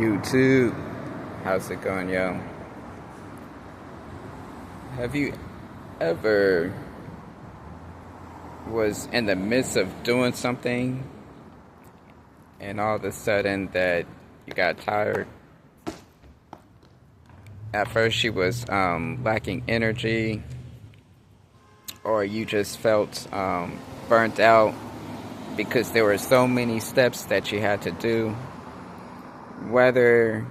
YouTube, how's it going, yo? Have you ever was in the midst of doing something and all of a sudden that you got tired? At first you was lacking energy, or you just felt burnt out because there were so many steps that you had to do. Whether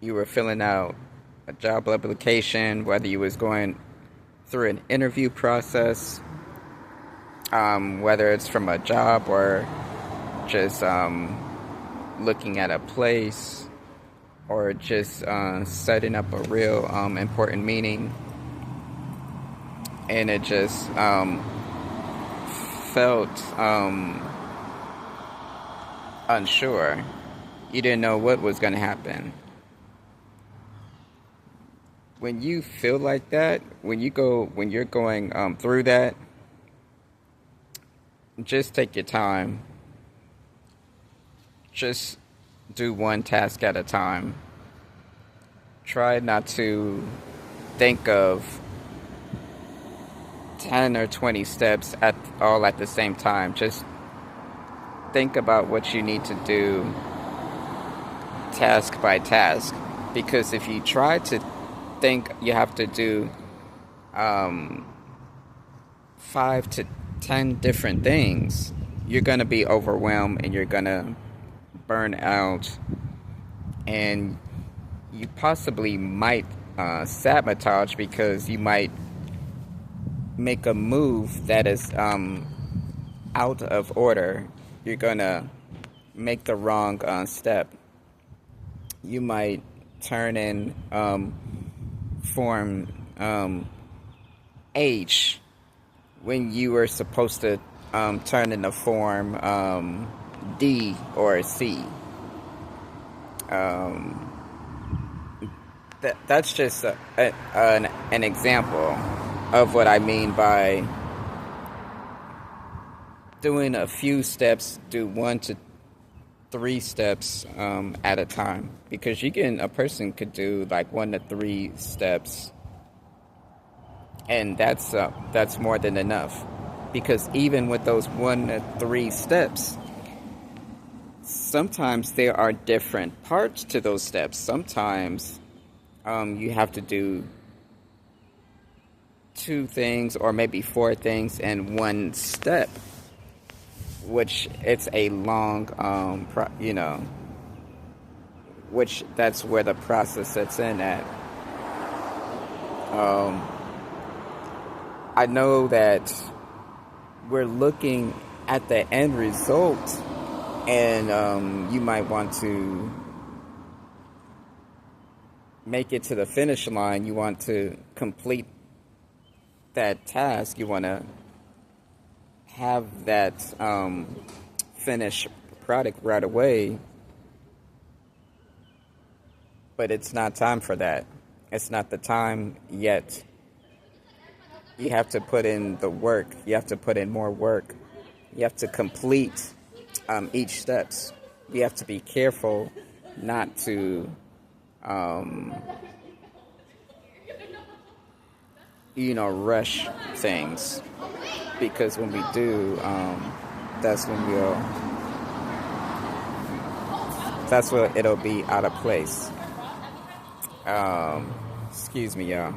you were filling out a job application, whether you was going through an interview process, whether it's from a job or just looking at a place, or just setting up a real important meeting, and it just felt unsure. You didn't know what was going to happen. When you feel like that, when you're going through that, just take your time. Just do one task at a time. Try not to think of 10 or 20 steps all at the same time. Just think about what you need to do task by task. Because if you try to think you have to do 5 to 10 different things, you're going to be overwhelmed and you're going to burn out, and you possibly might sabotage, because you might make a move that is out of order. You're going to make the wrong step. You might turn in form H when you were supposed to turn in the form D or C. That's just an example of what I mean by doing a few steps. Do 1 to 3 steps at a time, because a person could do like 1 to 3 steps, and that's more than enough. Because even with those 1 to 3 steps, sometimes there are different parts to those steps. Sometimes you have to do 2 things or maybe 4 things in one step, which it's a long, which that's where the process sets in at. I know that we're looking at the end result, and you might want to make it to the finish line. You want to complete that task. You want to have that finished product right away, but it's not time for that. It's not the time yet. You have to put in the work. You have to put in more work. You have to complete each steps. You have to be careful not to rush things, because when we do, that's when it'll be out of place. Excuse me, y'all.